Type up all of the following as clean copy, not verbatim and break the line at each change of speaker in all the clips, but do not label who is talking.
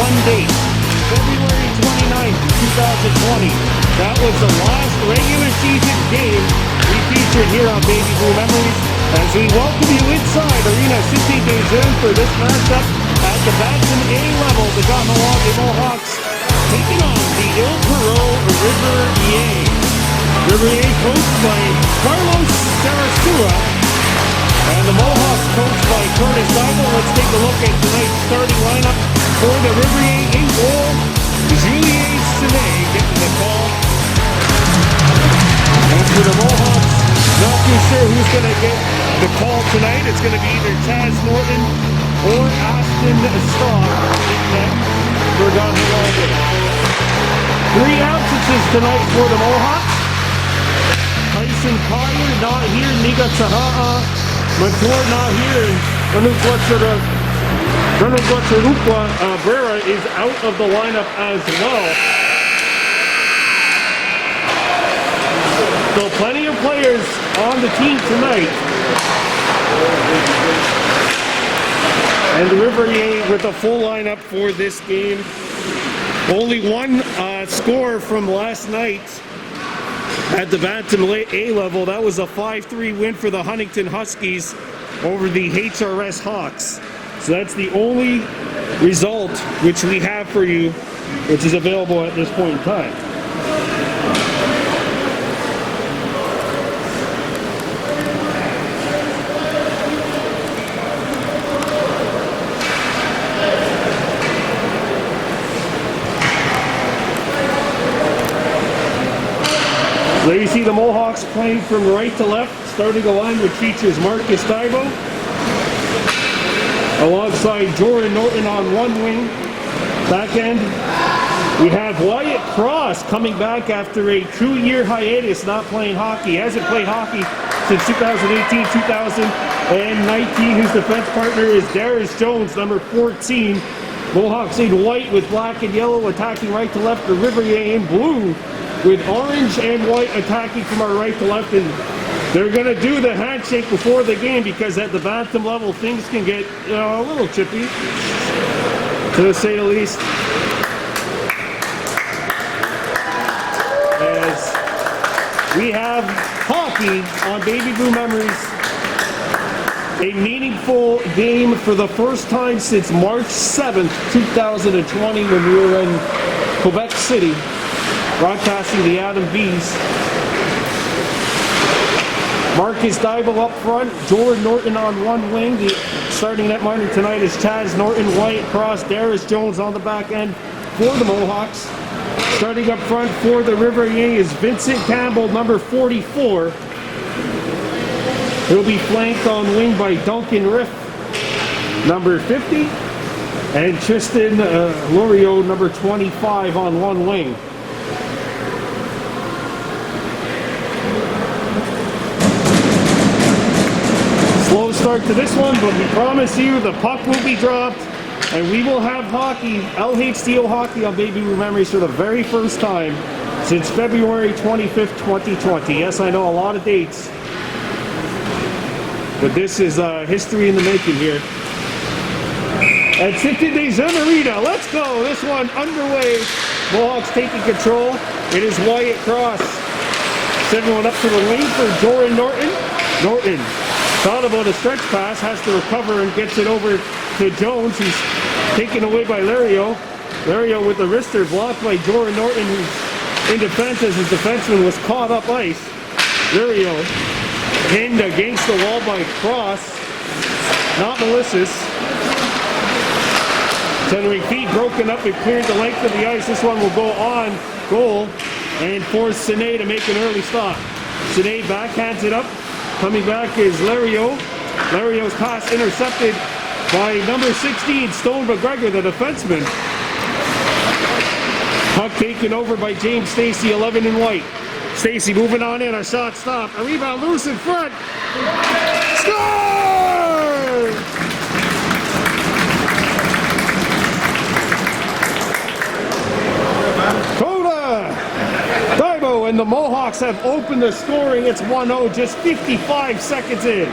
one date, February 29th, 2020. That was the last regular season game we featured here on Baby Blue Memories as we welcome you inside Arena City Beijing for this matchup at the Bantam A level. The Kahnawake Mohawks taking on the Ile-Perrot Riverains. Riverains coached by Carlos Sarasua and the Mohawks coached by Curtis Seibel. Let's take a look at tonight's starting lineup for the Riverains. In goal, Julien Sinet getting the call. And for the Mohawks, not too sure who's going to get the call tonight. It's going to be either Chaz Norton or Aston Staub for Kahnawake. 3 absences tonight for the Mohawks. Tyson Collier not here. Niga Taha'a Mentor not here. Ranugwacharupa Brera is out of the lineup as well. So plenty of players on the team tonight. And the Riverains with a full lineup for this game. Only one score from last night at the Bantam A level. That was a 5-3 win for the Huntington Huskies over the HRS Hawks. So that's the only result which we have for you, which is available at this point in time. So there you see the Mohawks playing from right to left, starting a line which features Marcus Dibo, alongside Jordan Norton on one wing. Back end, we have Wyatt Cross coming back after a 2-year hiatus, not playing hockey. He hasn't played hockey since 2018, 2019. His defense partner is Darius Jones, number 14. Mohawks in white with black and yellow, attacking right to left. The Riverains in blue with orange and white attacking from our right to left. And they're going to do the handshake before the game because at the Bantam level things can get a little chippy, to say the least. As we have hockey on Baby Blue Memories, a meaningful game for the first time since March 7th, 2020 when we were in Quebec City broadcasting the Adam Bees. Marcus Dibo up front, Jordan Norton on one wing. The starting netminder tonight is Chaz Norton, Wyatt Cross, Darius Jones on the back end for the Mohawks. Starting up front for the Riverains is Vincent Campbell, number 44. He'll be flanked on wing by Duncan Riff, number 50, and Tristan Loriot, number 25 on one wing. Slow start to this one, but we promise you the puck will be dropped and we will have hockey, LHTO hockey on Baby Blue Memories for the very first time since February 25th, 2020. Yes, I know a lot of dates, but this is history in the making here. At City des Jeunes Arena, let's go. This one underway. Mohawks taking control. It is Wyatt Cross. Sending one up to the wing for Jordan Norton. Norton thought about a stretch pass, has to recover and gets it over to Jones, who's taken away by Lario. Lario with the wrister blocked by Jordan Norton, who's in defense as his defenseman was caught up ice. Lario pinned against the wall by Cross, not malicious. 10 feet broken up and cleared the length of the ice. This one will go on goal and force Sinet to make an early stop. Sinet backhands it up. Coming back is Lario. Lario's pass intercepted by number 16, Stone McGregor, the defenseman. Puck taken over by James Stacey, 11 in white. Stacey moving on in, a shot stop. A rebound loose in front. Score! Dibo and the Mohawks have opened the scoring. It's 1-0, just 55 seconds in.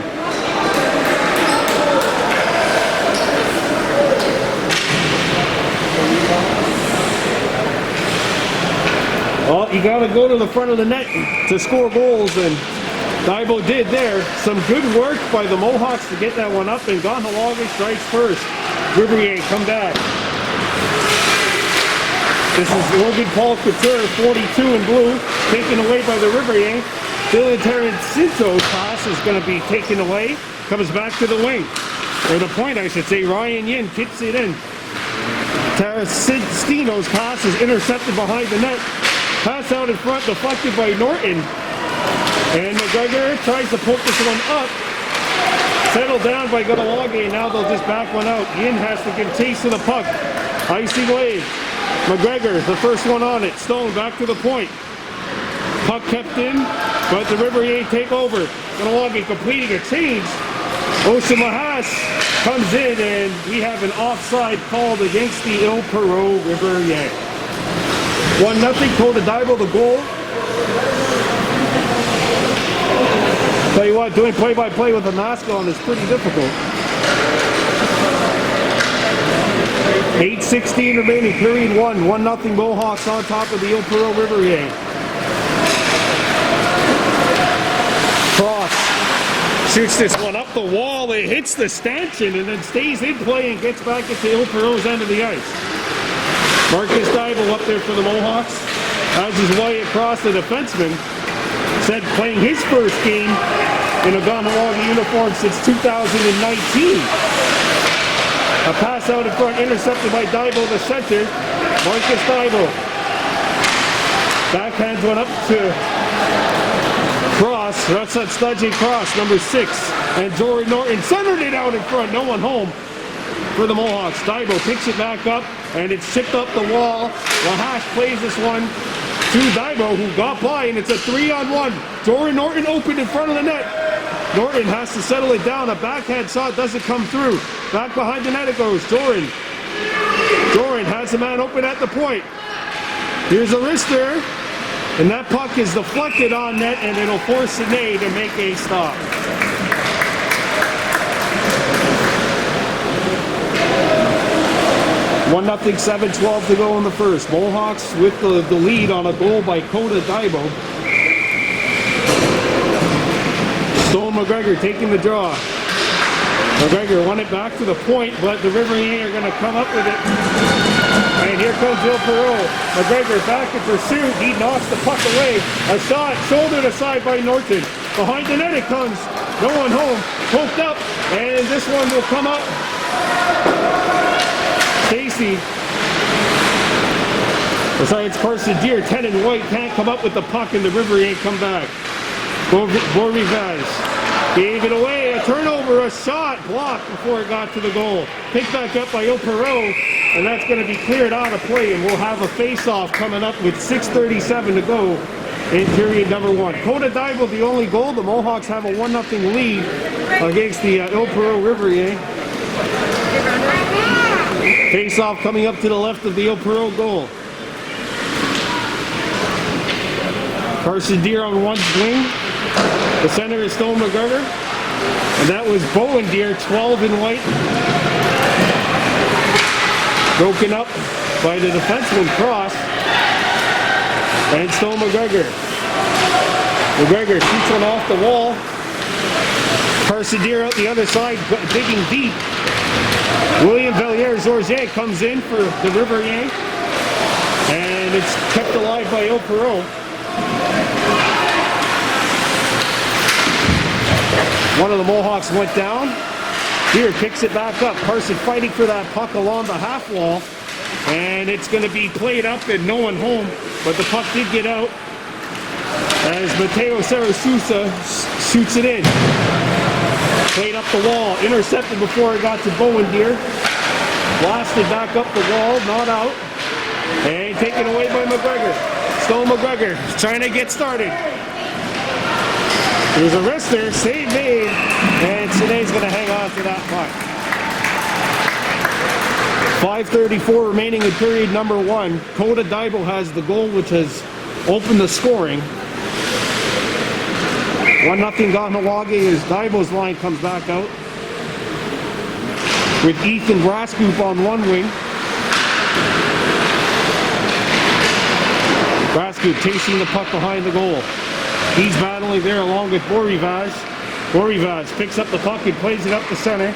Well, you got to go to the front of the net to score goals, and Daibo did there. Some good work by the Mohawks to get that one up, and Kahnawake strikes first. Riverains come back. This is Logan Paul Couture, 42 in blue, taken away by the Riverains. Dylan Tarancinto's pass is going to be taken away. Comes back to the wing. Or the point, I should say. Ryan Yin kicks it in. Tarantino's pass is intercepted behind the net. Pass out in front, deflected by Norton. And McGregor tries to poke this one up. Settled down by Kahnawake. Now they'll just back one out. Yin has to give chase to the puck. Icing wave. McGregor, the first one on it. Stone back to the point. Puck kept in, but the Riverains take over. Kahnawake completing a change. Ocean Lahas comes in, and we have an offside called against the Ile-Perrot Riverains. 1-0, Kota Daibo the goal. Tell you what, doing play-by-play with a mask on is pretty difficult. 8:16 remaining, period 1. 1-0 Mohawks on top of the Ile-Perrot Riverains. Cross. Shoots this one up the wall. It hits the stanchion and then stays in play and gets back at the Ile-Perrot's end of the ice. Marcus Daibo up there for the Mohawks. As his way across the defenseman. Said playing his first game in a Kahnawake uniform since 2019. A pass out in front, intercepted by Daibo, the center. Marcus Daibo. Backhands one up to Cross. That's that Studgy Cross, number 6. And Jory Norton centered it out in front. No one home for the Mohawks. Daibo picks it back up, and it's chipped up the wall. Lahash plays this one to Daibo, who got by, and it's a 3-on-1. Jory Norton opened in front of the net. Norton has to settle it down. A backhand shot doesn't come through. Back behind the net it goes. Joran has the man open at the point. Here's a wrister. And that puck is deflected on net, and it'll force Sine to make a stop. One 0 7:12 to go in the first. Mohawks with the lead on a goal by Kota Daibo. Stone McGregor taking the draw. McGregor won it back to the point, but the Riverains are going to come up with it. And here comes Ile-Perrot. McGregor back in pursuit. He knocks the puck away. A shot shouldered aside by Norton. Behind the net it comes. No one home. Poked up. And this one will come up. Casey. Besides Carson Deere, 10 and white can't come up with the puck, and the Riverains come back. Riverains gave it away. A turnover, a shot blocked before it got to the goal. Picked back up by Ile-Perrot, and that's going to be cleared out of play, and we'll have a face-off coming up with 6:37 to go in period number 1. Kota Daibo the only goal. The Mohawks have a 1-0 lead against the Ile-Perrot Riverains. Face-off coming up to the left of the Ile-Perrot goal. Carson Deere on one wing. The center is Stone McGregor. And that was Bowen Deere, 12 in white. Broken up by the defenseman Cross. And Stone McGregor. McGregor shoots one off the wall. Carson Deere out the other side, digging deep. William Bellier-Zorget comes in for the Riverains. And it's kept alive by Ile-Perrot. One of the Mohawks went down. Deere picks it back up. Carson fighting for that puck along the half wall. And it's going to be played up and no one home. But the puck did get out as Mateo Sarasusa shoots it in. Played up the wall. Intercepted before it got to Bowen Deere. Blasted back up the wall. Not out. And taken away by McGregor. Stone McGregor trying to get started. There's a wrister, save made, and Sine's going to hang on to that puck. 5:34 remaining in period number 1. Kota Daibo has the goal, which has opened the scoring. 1-0 Kahnawake as Daibo's line comes back out. With Ethan Brascoop on one wing. Brascoop chasing the puck behind the goal. He's battling there along with Borivaz. Borivaz picks up the puck and plays it up the center.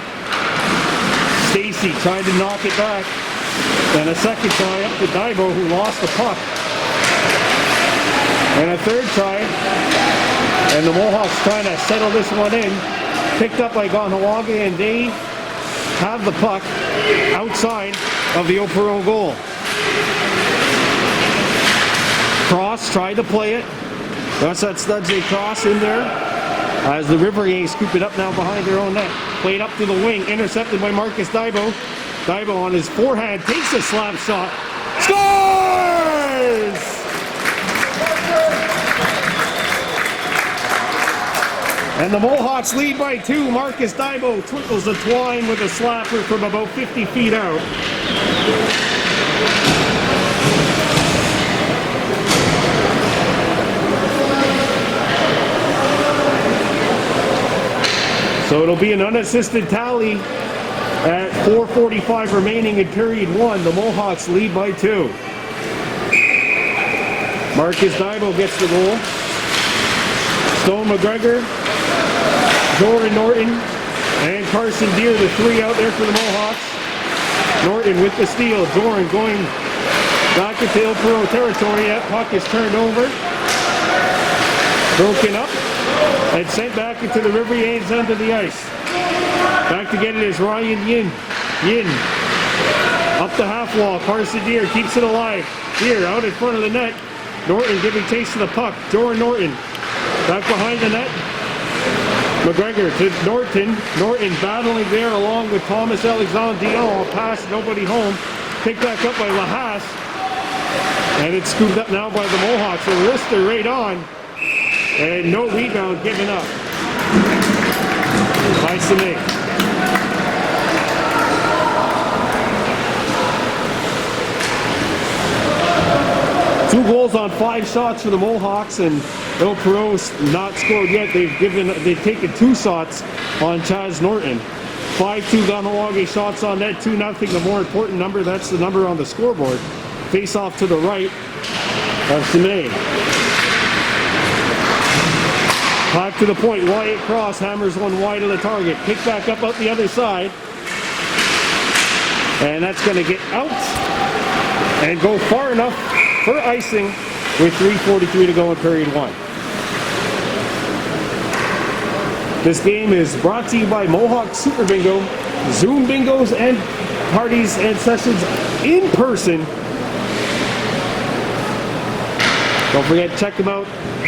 Stacy trying to knock it back. And a second try up to Daibo, who lost the puck. And a third try. And the Mohawks trying to settle this one in. Picked up by Kahnawake, and they have the puck outside of the Ile-Perrot goal. Cross tried to play it. That's that Studsley cross in there. As the Riverains scoop it up now behind their own net. Played up to the wing, intercepted by Marcus Daibo. Daibo on his forehand takes a slap shot. Scores! And the Mohawks lead by 2. Marcus Daibo twinkles the twine with a slapper from about 50 feet out. So it'll be an unassisted tally at 4:45 remaining in period 1. The Mohawks lead by 2. Marcus Daibo gets the goal. Stone McGregor, Jordan Norton, and Carson Deere, the 3 out there for the Mohawks. Norton with the steal. Joran going back into Ile-Perrot territory. That puck is turned over. Broken up and sent back into the Riverains end of the ice. Back to get it is Ryan Yin. Yin up the half wall. Carson Deere keeps it alive. Deere out in front of the net. Norton giving chase to the puck. Jordan Norton back behind the net. McGregor to Norton. Norton battling there along with Thomas Alexandre-Dion. Pass, nobody home. Picked back up by Lahas. And it's scooped up now by the Mohawks. A wrister right on. And no rebound given up by Sine. 2 goals on 5 shots for the Mohawks, and Ile-Perrot's not scored yet. They've taken 2 shots on Chaz Norton. 5-2 Kahnawake shots on net, 2-0. The more important number, that's the number on the scoreboard. Face off to the right of Sine. Back to the point, Wyatt Cross hammers one wide of the target. Pick back up the other side. And that's going to get out and go far enough for icing with 3:43 to go in period 1. This game is brought to you by Mohawk Super Bingo, Zoom bingos and parties and sessions in person. Don't forget, check them out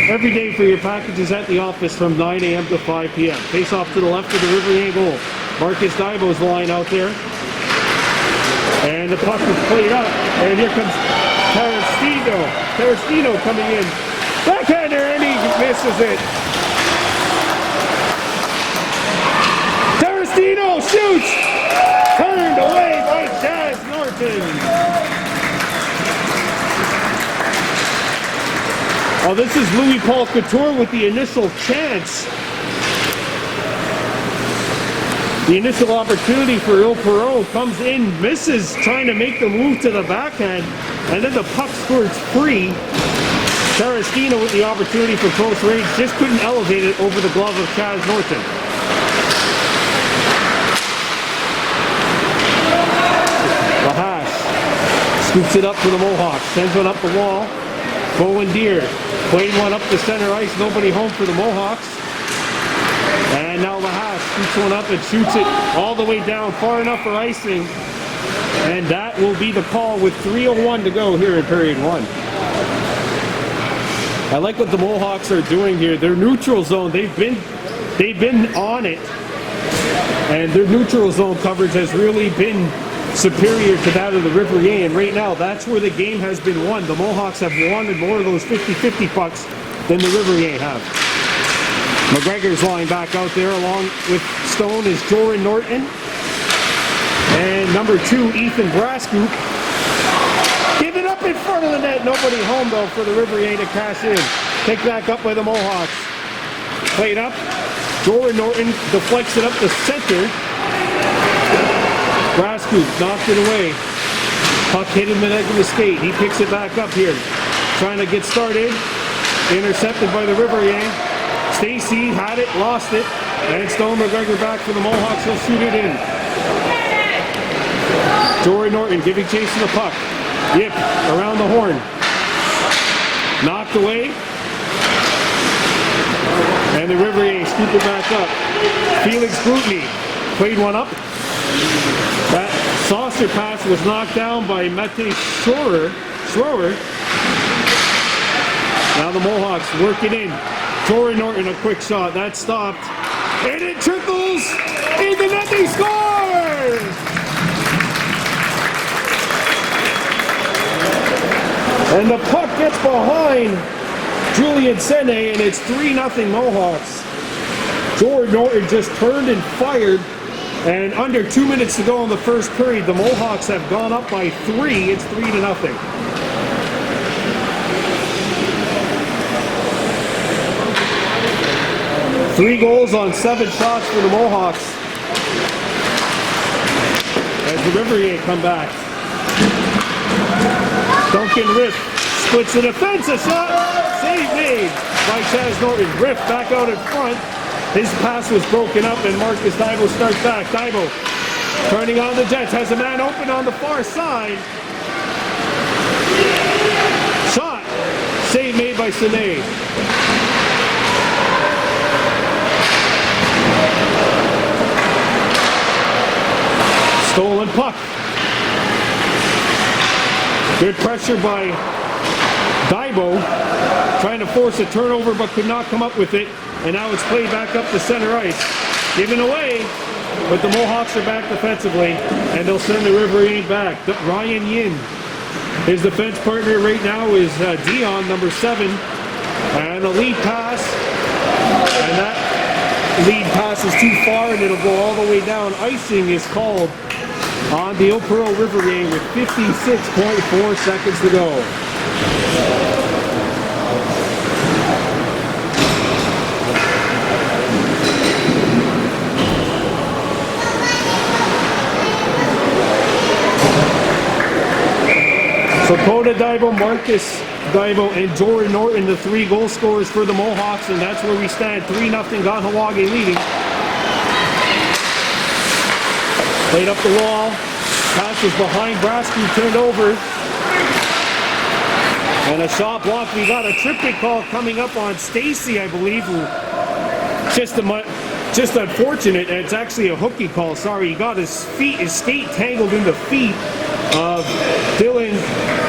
every day for your packages at the office from 9 a.m. to 5 p.m. Face off to the left of the Riverains goal. Marcus Daibo's line out there. And the puck is played up. And here comes Tarantino. Tarantino coming in. Backhander, and he misses it. Tarantino shoots! Turned away by Chaz Norton. Oh, this is Louis Paul Couture with the initial chance. The initial opportunity for Ile-Perrot comes in, misses, trying to make the move to the backhand, and then the puck squirts free. Tarantino with the opportunity for close range, just couldn't elevate it over the glove of Chaz Norton. Lahas scoops it up for the Mohawks, sends one up the wall. Bowen Deere played one up the center ice, nobody home for the Mohawks. And now Lahas scoops one up and shoots it all the way down, far enough for icing. And that will be the call with 3:01 to go here in period 1. I like what the Mohawks are doing here. Their neutral zone, they've been on it. And their neutral zone coverage has really been superior to that of the Riverains, and right now that's where the game has been won. The Mohawks have wanted more of those 50-50 pucks than the Riverains have. McGregor's line back out there along with Stone is Jordan Norton. And number 2, Ethan Brascoop. Give it up in front of the net. Nobody home though for the Riverains to cash in. Picked back up by the Mohawks. Played up. Jordan Norton deflects it up the center. Brascoop knocked it away. Puck hit him in the skate. He picks it back up here. trying to get started. Intercepted by the Riverains. Stacy had it, lost it. And Stone McGregor back for the Mohawks. He'll shoot it in. Jory Norton giving chase to the puck. Yip around the horn. Knocked away. And the Riverains scoop it back up. Felix Glutny played one up. That saucer pass was knocked down by Mette Schroer. Now the Mohawks work it in. Jory Norton a quick shot. That stopped. And it trickles in the net. They score! And the puck gets behind Julian Sene, and it's 3-0 Mohawks. Jory Norton just turned and fired, and under 2 minutes to go in the first period, the Mohawks have gone up by 3. It's 3-0. Three goals on 7 shots for the Mohawks as the Riverains come back. Duncan Riff splits the defense, a shot, save made by Chaz Norton. Riff back out in front. His pass was broken up and Marcus Dibo starts back. Dibo turning on the Jets, has a man open on the far side. Shot, save made by Sine. Stolen puck. Good pressure by Dibo, trying to force a turnover but could not come up with it. And now it's played back up to center ice. Given away, but the Mohawks are back defensively and they'll send the Riverains back. Ryan Yin, his defense partner right now is Dion, number 7. And a lead pass. And that lead pass is too far and it'll go all the way down. Icing is called on the Ile-Perrot Riverains with 56.4 seconds to go. So Coda Dibo, Marcus Dibo, and Jory Norton, the 3 goal scorers for the Mohawks, and that's where we stand. 3-0 Kahnawake leading. Played up the wall. Pass was behind Brasky, turned over. And a shot blocked. We got a tripping call coming up on Stacy, I believe. Just unfortunate. It's actually a hooky call. Sorry, he got his skate tangled in the feet of Dylan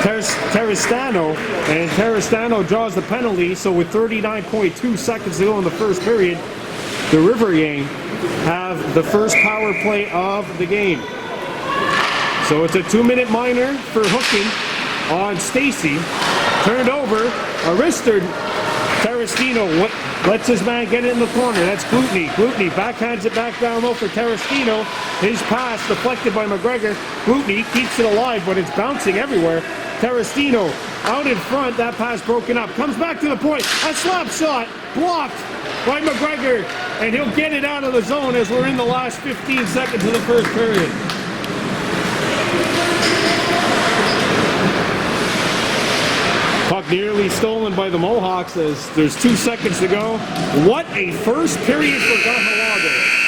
Terrestano. And Terrestano draws the penalty. So with 39.2 seconds to go in the first period, the Riverains have the first power play of the game. So it's a 2-minute minor for hooking on Stacy. Turned over, Arister Terrestino lets his man get it in the corner. That's Glutny. Glutny backhands it back down low for Terrestino. His pass deflected by McGregor. Glutny keeps it alive, but it's bouncing everywhere. Terrestino out in front. That pass broken up. Comes back to the point. A slap shot blocked by McGregor, and he'll get it out of the zone as we're in the last 15 seconds of the first period. Puck nearly stolen by the Mohawks as there's 2 seconds to go. What a first period for Kahnawake.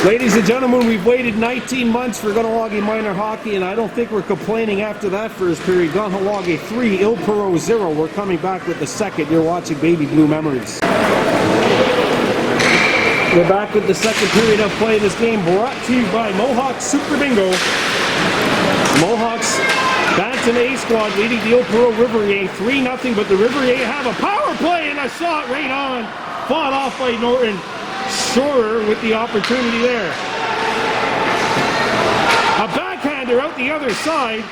Ladies and gentlemen, we've waited 19 months for Kahnawake minor hockey, and I don't think we're complaining after that first period. Kahnawake 3, Ile-Perrot 0. We're coming back with the second. You're watching Baby Blue Memories. We're back with the second period of play. This game brought to you by Mohawks Super Bingo. Mohawks Bantam A squad leading the Ile-Perrot Riverains 3-0, but the Riverains have a power play and a shot right on. Fought off by Norton. Schroer with the opportunity there. A backhander out the other side.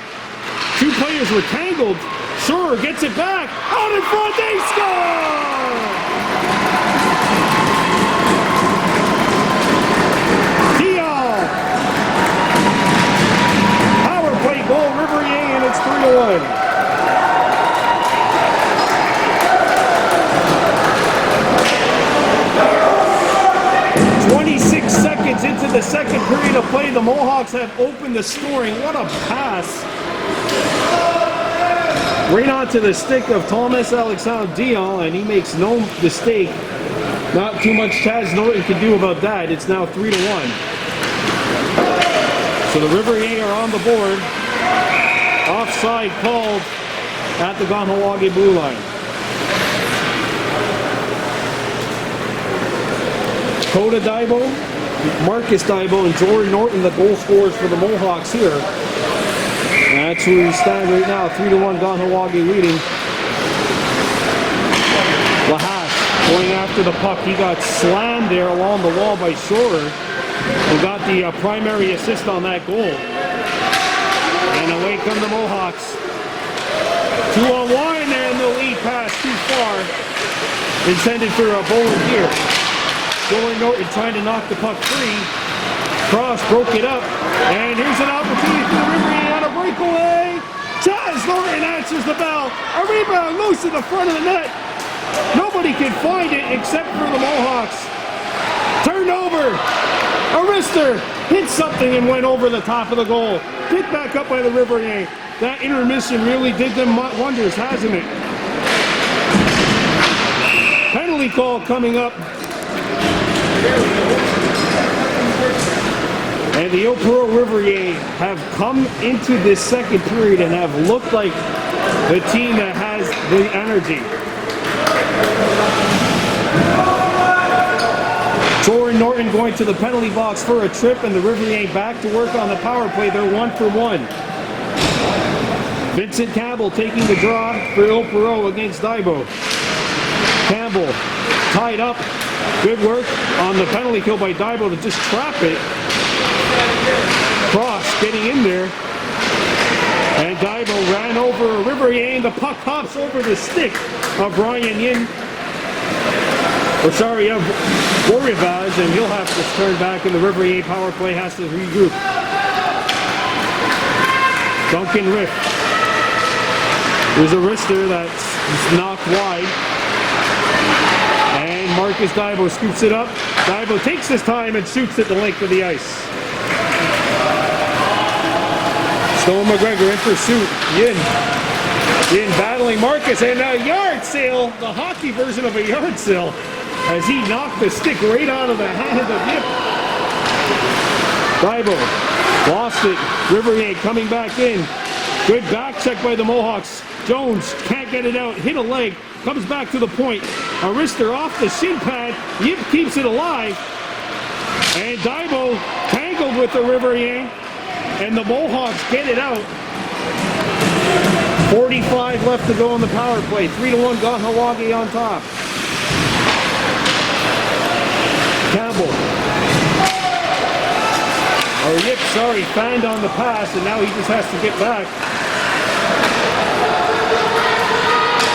2 players were tangled. Schroer gets it back. Out in front, they score! Goal Riverains, and it's 3-1. 26 seconds into into the second period of play. The Mohawks have opened the scoring. What a pass. Right onto the stick of Thomas Alexandre Dion, and he makes no mistake. Not too much Chaz Norton can do about that. It's now 3-1. So the Riverains are on the board. Offside called at the Kahnawake blue line. Coda Daibo, Marcus Daibo, and Jordan Norton, the goal scorers for the Mohawks here. And that's where we stand right now, 3-1 Kahnawake leading. Lahas going after the puck. He got slammed there along the wall by Shorer, who got the primary assist on that goal. And away come the Mohawks. 2-on-1, and the lead pass too far. Intended for a bowling here. Jordan Norton trying to knock the puck free. Cross broke it up. And here's an opportunity for the Riverains on a breakaway. Chaz Norton answers the bell. A rebound loose in the front of the net. Nobody can find it except for the Mohawks. Turned over. Arister hit something and went over the top of the goal. Picked back up by the Riverains. That intermission really did them wonders, hasn't it? Penalty call coming up. And the Ile-Perrot Riverains have come into this second period and have looked like the team that has the energy. Jordan Norton going to the penalty box for a trip, and the Riverains back to work on the power play. They're 1-for-1. Vincent Campbell taking the draw for Ile-Perrot against Daibo. Campbell tied up. Good work on the penalty kill by Daibo to just trap it. Cross getting in there. And Daibo ran over a Riverains. The puck hops over the stick of Brian Yin. Or sorry, of Riverains, and he'll have to turn back, and the Riverains power play has to regroup. Duncan Riff. There's a wrister that's knocked wide. And Marcus Daibo scoops it up. Daibo takes his time and shoots it the length of the ice. Stone McGregor in pursuit. Yin battling Marcus, and a yard sale, the hockey version of a yard sale, as he knocked the stick right out of the hand of Yip. Daibo lost it. Riverains coming back in. Good back check by the Mohawks. Jones can't get it out. Hit a leg. Comes back to the point. Arister off the shin pad. Yip keeps it alive. And Daibo tangled with the Riverains. And the Mohawks get it out. 45 left to go on the power play. 3-1 Kahnawake on top. Campbell. Or Yip, sorry, fanned on the pass, and now he just has to get back.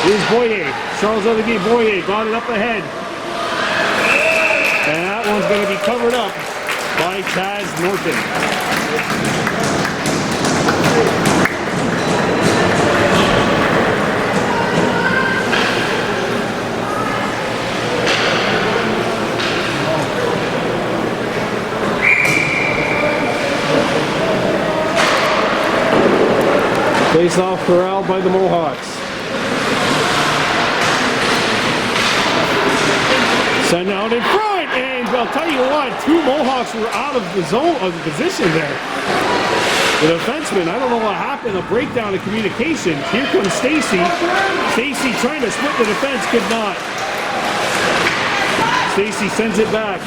Here's Boyer. Charles Odegaard Boyer got it up ahead. And that one's going to be covered up by Chaz Norton. Face off corralled by the Mohawks. Send out in front, and I'll tell you what, two Mohawks were out of the zone of the position there. The defenseman, I don't know what happened, a breakdown of communication. Here comes Stacy. Stacy trying to split the defense, could not. Stacy sends it back.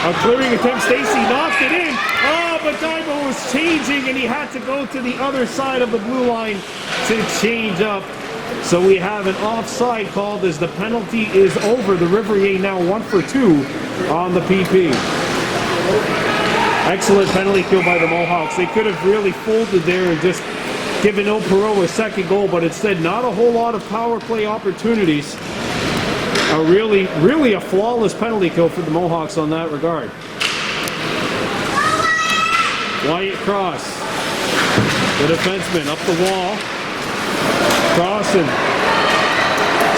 A clearing attempt, Stacy knocked it in. Oh, but Daibo was changing, and he had to go to the other side of the blue line to change up. So we have an offside called as the penalty is over. The Riverains now 1-for-2 on the PP. Excellent penalty kill by the Mohawks. They could have really folded there and just given Ile-Perrot a second goal, but instead not a whole lot of power play opportunities. Really a flawless penalty kill for the Mohawks on that regard. Wyatt Cross, the defenseman, up the wall. Cross and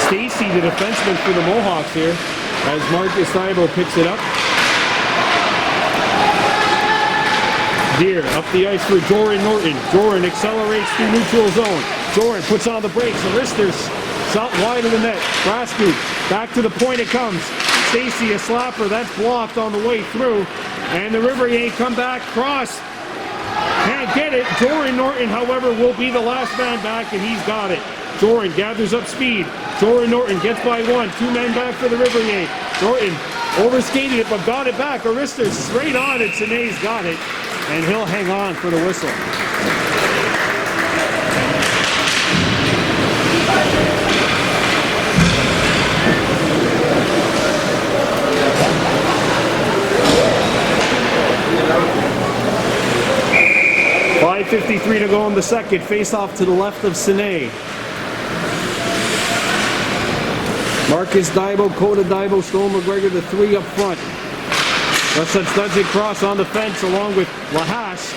Stacy, the defenseman for the Mohawks here, as Marcus Daibo picks it up. Deer up the ice for Joran Norton. Joran accelerates through neutral zone. Joran puts on the brakes. Aristers shot wide of the net. Brascoot back to the point it comes. Stacy a slapper. That's blocked on the way through. And the Riverains come back. Cross. Can't get it. Joran Norton, however, will be the last man back, and he's got it. Joran gathers up speed. Joran Norton gets by one. Two men back for the Riverains. Norton overskated it, but got it back. Arista straight on it. Sine's got it, and he'll hang on for the whistle. .5:53 to go in the second. Face off to the left of Sine. Marcus Daibo, Coda Daibo, Stone McGregor, the three up front. That's Dudzik cross on the fence along with Lahash.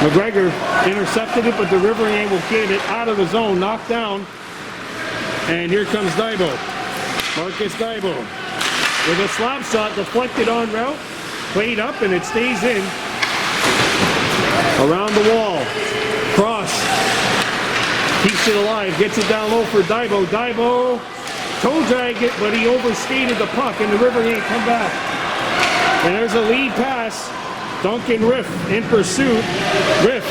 McGregor intercepted it, but the Riverains will get it out of the zone, knocked down. And here comes Daibo. Marcus Daibo with a slap shot deflected on route, played up, and it stays in. Around the wall. Cross. Keeps it alive. Gets it down low for Daibo. Daibo toe dragged it, but he overskated the puck, and the Riverains come back. And there's a lead pass. Duncan Riff in pursuit. Riff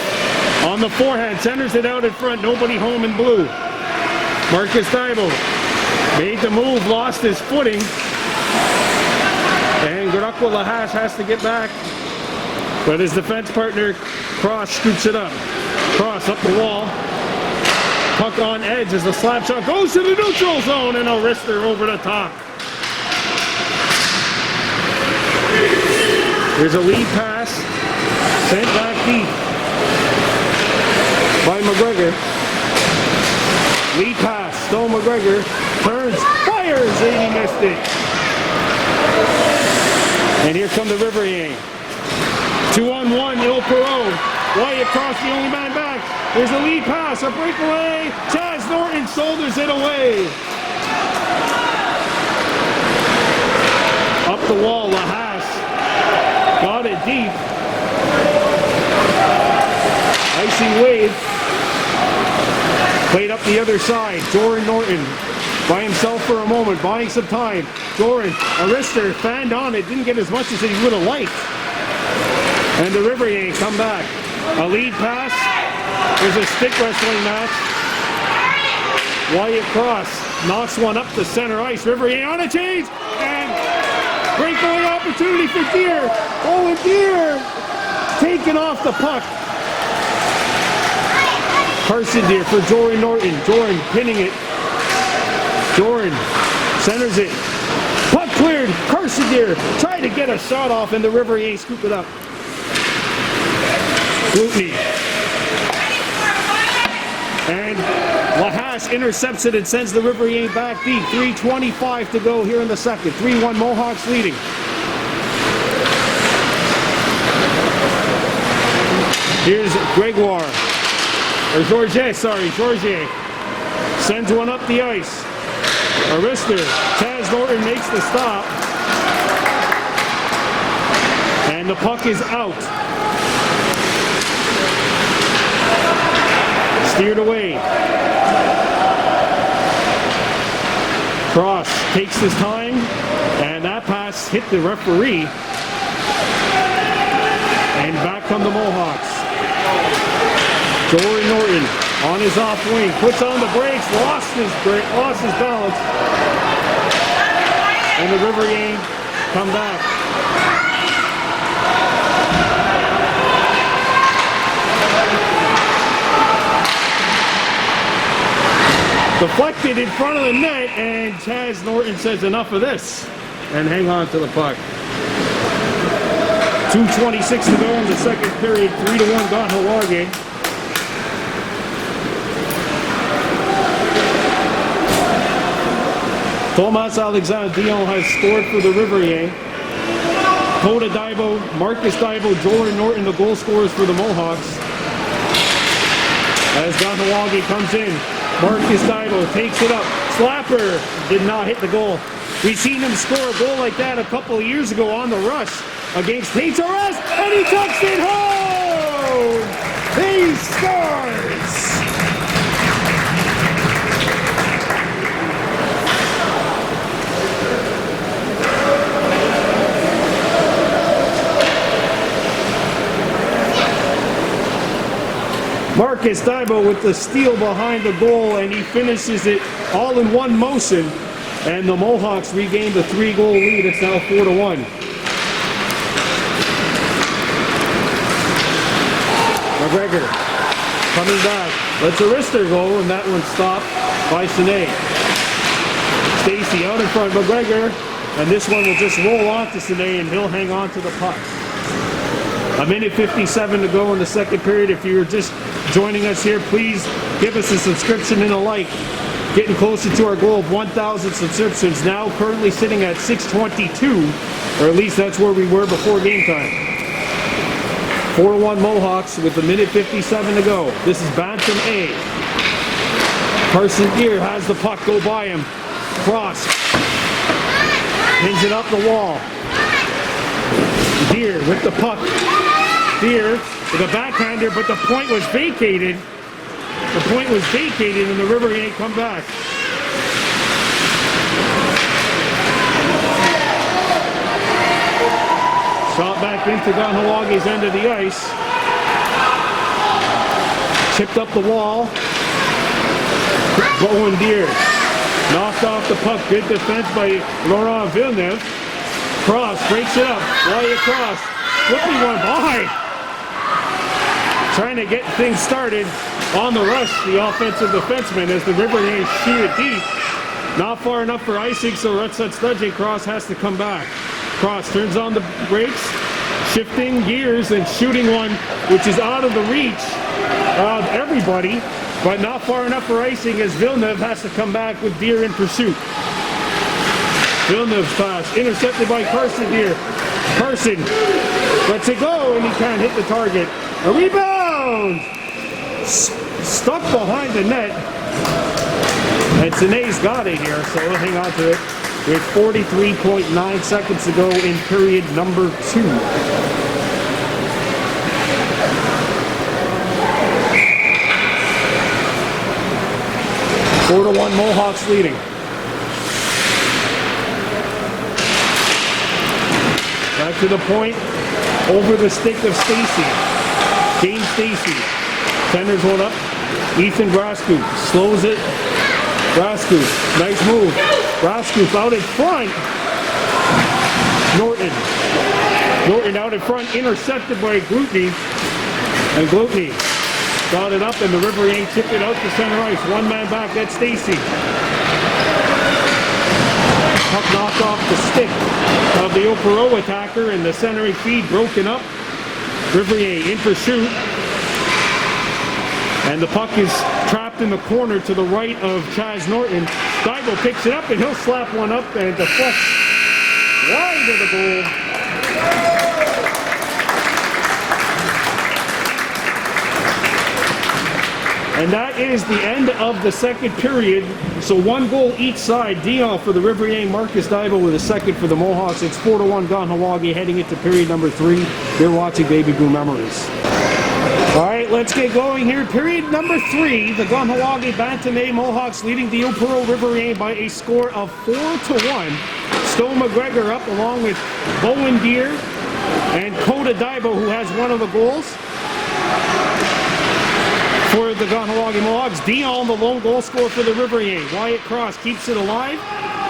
on the forehand. Centers it out in front. Nobody home in blue. Marcus Daibo made the move. Lost his footing. And Garakwa Lahash has to get back. But his defense partner, Cross, scoops it up. Cross up the wall. Puck on edge as the slap shot goes to the neutral zone, and a wrister over the top. There's a lead pass. Sent back deep by McGregor. Lead pass. Stone McGregor turns, fires, and he missed it. And here come the Riverains. 2-on-1, Ile-Perrot. Wyatt Cross, the only man back. There's a lead pass, a breakaway. Chaz Norton shoulders it away. Up the wall, Lahash got it deep. Icy wave. Played up the other side. Joran Norton by himself for a moment, buying some time. Joran, Arister fanned on it, didn't get as much as he would have liked. And the Riverains come back. A lead pass. There's a stick wrestling match. Wyatt Cross knocks one up the center ice. Riverains on a change. And breakaway opportunity for Deer. Oh, and Deer taken off the puck. Carson Deer for Joran Norton. Joran pinning it. Joran centers it. Puck cleared. Carson Deer tried to get a shot off, and the Riverains scoop it up. Glutney. And Lahash intercepts it and sends the Riverains back deep. 3:25 to go here in the second. 3-1 Mohawks leading. Here's Gregoire. Or Georges, sorry, Georges. Sends one up the ice. Arister. Chaz Norton makes the stop. And the puck is out. Steered away. Cross takes his time, and that pass hit the referee. And back come the Mohawks. Joran Norton on his off wing, puts on the brakes, lost his balance. And the Riverains come back. Deflected in front of the net, and Chaz Norton says enough of this and hang on to the puck. 2:26 to go in the second period. 3-1 Kahnawake. Tomas Alexander Dion has scored for the Riverains. Coda Daibo, Marcus Daibo, Joran Norton, the goal scorers for the Mohawks. As Kahnawake comes in. Marcus Daibo takes it up. Slapper did not hit the goal. We seen him score a goal like that a couple of years ago on the rush against HRS, and he touched it home! He scores! Marcus Daibo with the steal behind the goal, and he finishes it all in one motion. And the Mohawks regained the 3-goal lead. It's now 4-1. McGregor coming back. Lets Arister go, and that one stopped by Sine. Stacy out in front. McGregor, and this one will just roll off to Sine, and he'll hang on to the puck. A minute 57 to go in the second period. If you're just joining us here, please give us a subscription and a like. Getting closer to our goal of 1,000 subscriptions, now currently sitting at 622, or at least that's where we were before game time. 4-1 Mohawks with a minute 57 to go. This is Bantam A. Carson Deere has the puck go by him. Cross. Pins it up the wall. Deere with the puck. Deere with a backhander, but the point was vacated. The point was vacated and the Riverains come back. Shot back into Kahnawak's end of the ice. Chipped up the wall. Bowen Deere knocked off the puck. Good defense by Laurent Villeneuve. Cross, breaks it up. Wyatt Cross. Flipping one by. Trying to get things started on the rush, the offensive defenseman, as the Riverains shoot it deep. Not far enough for icing, so Rutsut Cross has to come back. Cross turns on the brakes, shifting gears and shooting one which is out of the reach of everybody, but not far enough for icing as Villeneuve has to come back with Deere in pursuit. Villeneuve's pass intercepted by Carson Deere. Carson lets it go and he can't hit the target. A rebound! Stuck behind the net. And Sine's got it here, so we'll hang on to it. With 43.9 seconds to go in period number 2. Four to 1 Mohawks leading. Back to the point. Over the stick of Stacy. James Stacy. Centers one up. Ethan Grascoop slows it. Grascoop, nice move. Grascoop out in front. Norton out in front, intercepted by Glutny. And Glutny got it up, and the Riverains tipped it out to center ice. One man back, that's Stacy. Puck knocked off the stick of the Ile-Perrot attacker, and the centering feed broken up. Riverains in pursuit. And the puck is trapped in the corner to the right of Chaz Norton. Daibo picks it up and he'll slap one up and deflects wide of the goal. And that is the end of the second period. So 1 goal each side. Dion for the Riverains, Marcus Daibo with a second for the Mohawks. It's 4-1 Kahnawake heading into period number 3. You're watching Baby Blue Memories. All right, let's get going here. Period number 3, the Kahnawake Bantam A Mohawks leading the Ile-Perrot Riverains by a score of 4-1. Stowe McGregor up along with Bowen Deere and Coda Daibo, who has one of the goals for the Kahnawake Mohawks. Dion, the lone goal scorer for the Riverains. Wyatt Cross keeps it alive.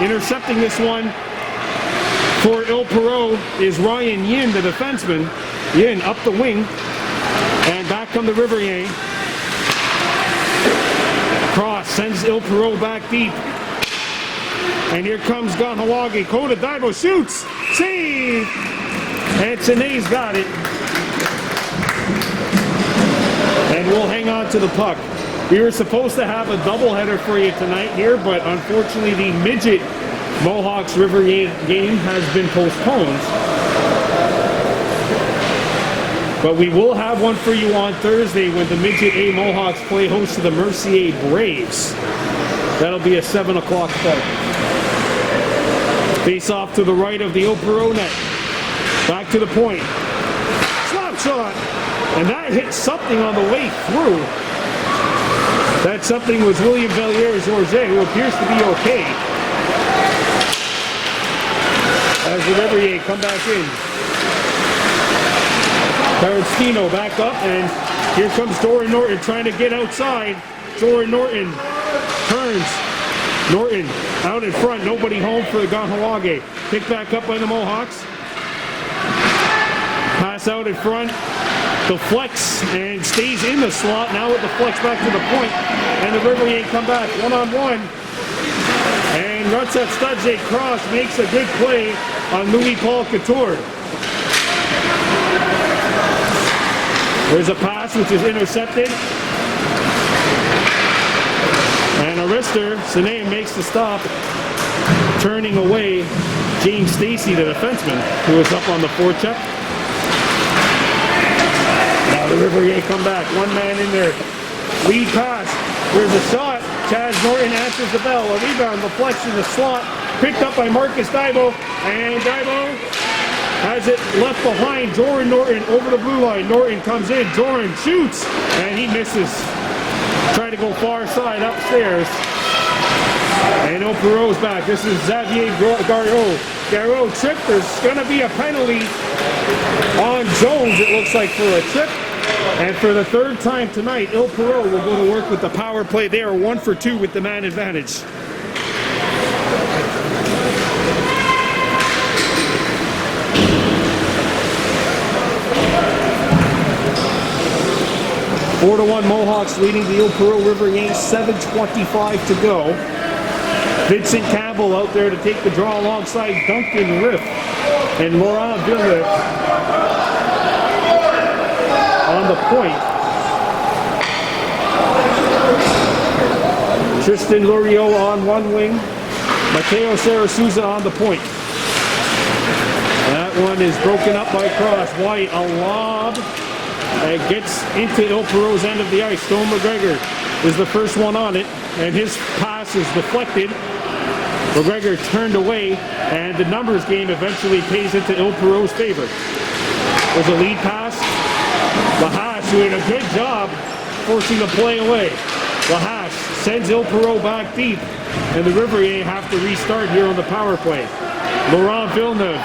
Intercepting this one for Ile-Perrot is Ryan Yin, the defenseman. Yin up the wing. And back come the Riverains. Cross sends Ile-Perrot back deep. And here comes Kahnawake. Coda Daibo shoots. Save! And Sine's got it. And we'll hang on to the puck. We were supposed to have a doubleheader for you tonight here, but unfortunately the midget Mohawks Riverains game has been postponed. But we will have one for you on Thursday when the Midget A Mohawks play host to the Mercier Braves. That'll be a 7 o'clock start. Face off to the right of the Ile-Perrot net. Back to the point. Slap shot. And that hit something on the way through. That something was William Valliere-Georget, who appears to be okay. As the Riverains come back in. Tarantino back up, and here comes Doran Norton trying to get outside. Doran Norton turns. Norton out in front, nobody home for the Kahnawake. Picked back up by the Mohawks. Pass out in front. The flex and stays in the slot. Now with the flex back to the point. And the Riverains come back one-on-one. And Rutsat Studze cross makes a good play on Louis-Paul Couture. There's a pass which is intercepted. And a wrister, Sine makes the stop. Turning away James Stacey, the defenseman, who is up on the forecheck. Now the Riverains come back. One man in there. Lead pass. There's a shot. Chaz Norton answers the bell. A rebound. The flex in the slot. Picked up by Marcus Dibo. And Dibo has it left behind. Doran Norton over the blue line. Norton comes in. Doran shoots. And he misses. Trying to go far side upstairs. And Ile-Perrot's back. This is Xavier Garreau. Garreau tripped. There's going to be a penalty on Jones, it looks like, for a trip. And for the third time tonight, Ile-Perrot will go to work with the power play. They are 1 for 2 with the man advantage. Four to 1 Mohawks leading the Ile-Perrot Riverains. 7:25 to go. Vincent Campbell out there to take the draw alongside Duncan Riff and Laurent Villeneuve on the point. Tristan Loriot on one wing. Mateo Sarasuza on the point. That one is broken up by Cross. White, a lob. It gets into Ile-Perrot's end of the ice. Stone McGregor is the first one on it, and his pass is deflected. McGregor turned away, and the numbers game eventually pays into Ile-Perrot's favor. There's a lead pass. Lahache doing a good job forcing the play away. Lahache sends Ile-Perrot back deep, and the Riverains have to restart here on the power play. Laurent Villeneuve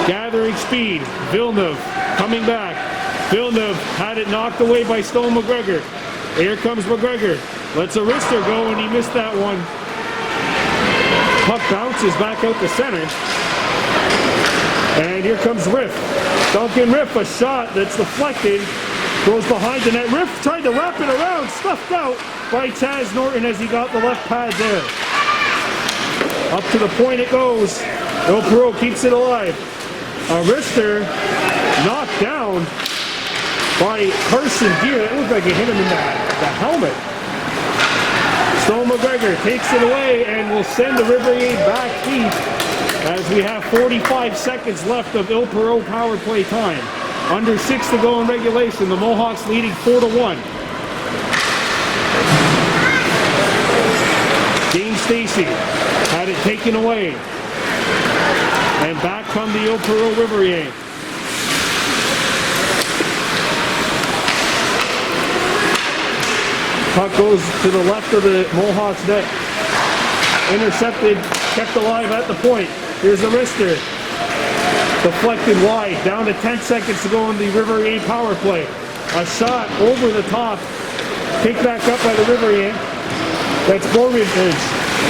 gathering speed. Villeneuve coming back. Villeneuve had it knocked away by Stone McGregor. Here comes McGregor. Lets a wrister go, and he missed that one. Puck bounces back out the center. And here comes Riff. Duncan Riff, a shot that's deflected. Goes behind the net. Riff tried to wrap it around. Stuffed out by Chaz Norton as he got the left pad there. Up to the point it goes. Ile-Perrot keeps it alive. A wrister knocked down by Carson Gear. It looked like he hit him in the helmet. Stone McGregor takes it away and will send the Riverains back deep as we have 45 seconds left of Ile-Perrot power play time. Under 6 to go in regulation. The Mohawks leading 4-1. James Stacey had it taken away. And back come the Ile-Perrot Riverains. Puck goes to the left of the Mohawks net. Intercepted, kept alive at the point. Here's a wrister. Deflected wide. Down to 10 seconds to go in the Riverains power play. A shot over the top. Picked back up by the Riverains. That's Bovinage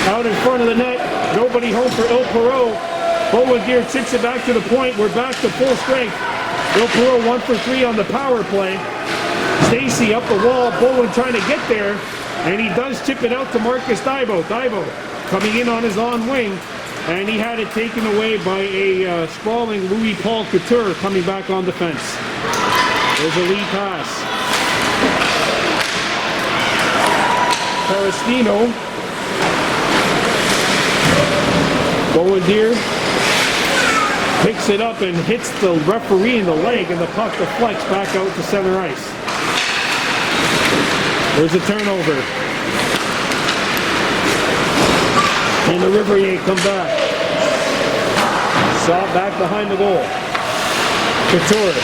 out in front of the net. Nobody home for Ile-Perrot. Bowen Gear chips it back to the point. We're back to full strength. Ile-Perrot 1 for 3 on the power play. Stacey up the wall, Bowen trying to get there, and he does chip it out to Marcus Dibo. Dibo coming in on his on wing, and he had it taken away by a sprawling Louis-Paul Couture coming back on defense. There's a lead pass. Parastino. Bowen Deer picks it up and hits the referee in the leg, and the puck deflects back out to center ice. There's a turnover. And the Riverains come back. Shot back behind the goal. Couture.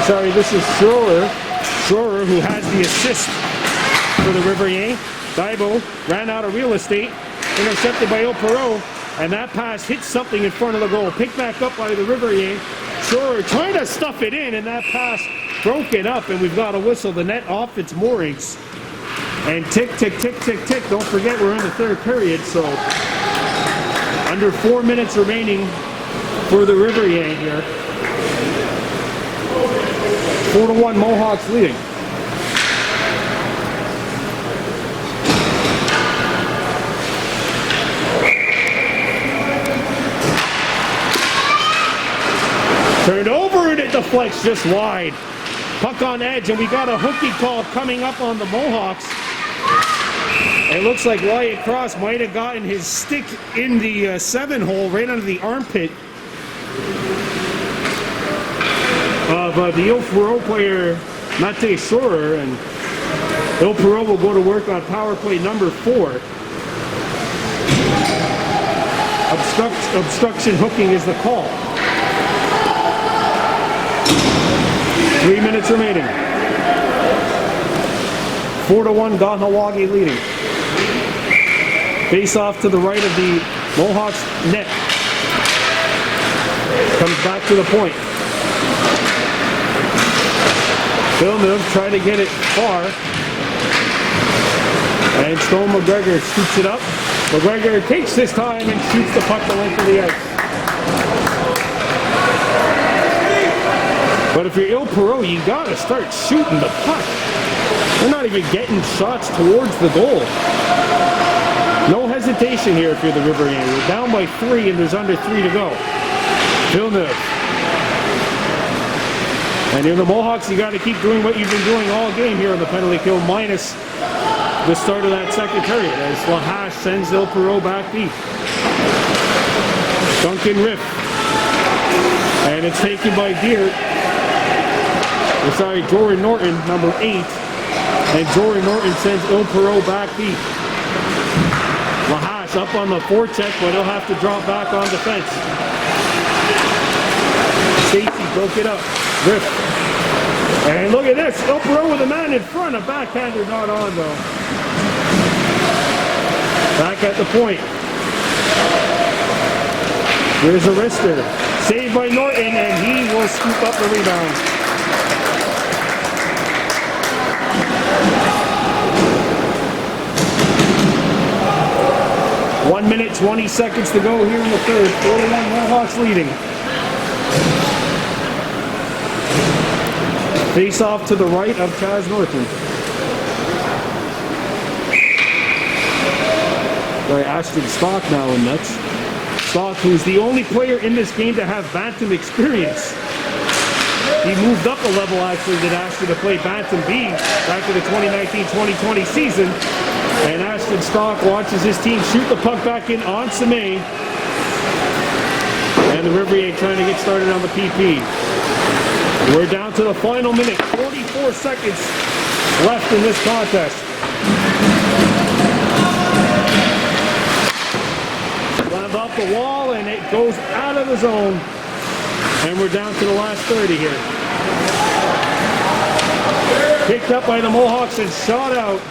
Sorry, this is Schroer. Schroer, who has the assist for the Riverains. Daibo ran out of real estate. Intercepted by Ile-Perrot. And that pass hits something in front of the goal. Picked back up by the Riverains. Schroer trying to stuff it in, and that pass broken up, and we've got a whistle. The net off its moorings. And tick, tick, tick, tick, tick. Don't forget we're in the third period, so under 4 minutes remaining for the Riverains here. 4-1 Mohawks leading. Turned over and it deflects just wide. Puck on edge, and we got a hooky call coming up on the Mohawks. It looks like Wyatt Cross might have gotten his stick in the 7 hole right under the armpit of the Ile-Perrot player, Mate Schroer, and Ile-Perrot will go to work on power play number 4. Obstruction hooking is the call. 3 minutes remaining. 4-1 Kahnawake leading. Face off to the right of the Mohawks net. Comes back to the point. Villeneuve trying to get it far. And Stone McGregor shoots it up. McGregor takes his time and shoots the puck the length of the ice. But if you're Ile-Perrot, you gotta start shooting the puck. They're not even getting shots towards the goal. No hesitation here if you're the Riverains. We're down by 3 and there's under 3 to go. Villeneuve. And in the Mohawks, you gotta keep doing what you've been doing all game here on the penalty kill, minus the start of that second period, as Lahash sends Ile-Perrot back deep. Duncan Riff. And it's taken by Jordan Norton, number 8. And Jordan Norton sends Ile-Perrot back deep. Lahash up on the forecheck, but he'll have to drop back on defense. Stacy broke it up. Riff. And look at this. Ile-Perrot with a man in front. A backhander not on, though. Back at the point. Here's a wrister. Saved by Norton, and he will scoop up the rebound. One minute, 20 seconds to go here in the third. 4-1 Mohawks leading. Face off to the right of Chaz Norton. By Ashton Stock now in nets. Stock, who's the only player in this game to have Bantam experience. He moved up a level actually, did Ashton, to play Bantam B back to the 2019-2020 season. And Ashton Stock watches his team shoot the puck back in on Semay. And the Riverains trying to get started on the PP. We're down to the final minute, 44 seconds left in this contest. Slammed off the wall and it goes out of the zone. And we're down to the last 30 here. Picked up by the Mohawks and shot out.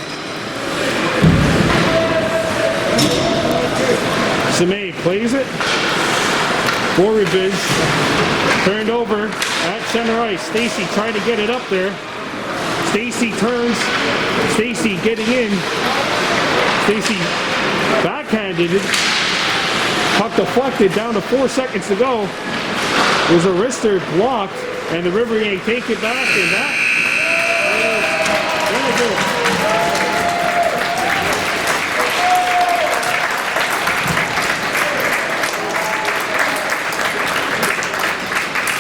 Semay plays it. Forward biz. Turned over at center ice. Stacy trying to get it up there. Stacy turns. Stacy getting in. Stacy backhanded it. Puck deflected down to 4 seconds to go. There's a wrister blocked, and the Riverains take it back, and that is very good.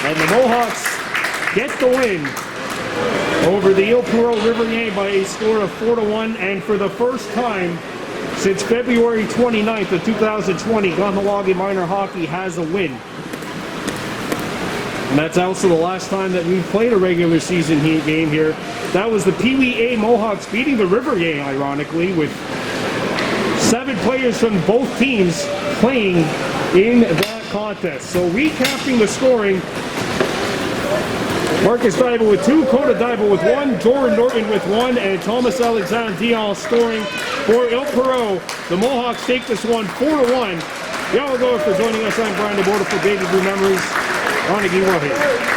And the Mohawks get the win over the Ile-Perrot Riverains by a score of 4-1, and for the first time since February 29th of 2020, Kahnawake Minor Hockey has a win. And that's also the last time that we've played a regular season game here. That was the Pee Wee A Mohawks beating the Riverains, ironically, with 7 players from both teams playing in that contest. So recapping the scoring, Marcus Dybel with 2, Coda Dybel with 1, Jordan Norton with 1, and Thomas Alexander Dion scoring for Ile-Perrot. The Mohawks take this one 4-1. Y'all go for joining us. I'm Brian DeBorda for Baby Blue Memories. On to Kahnawake.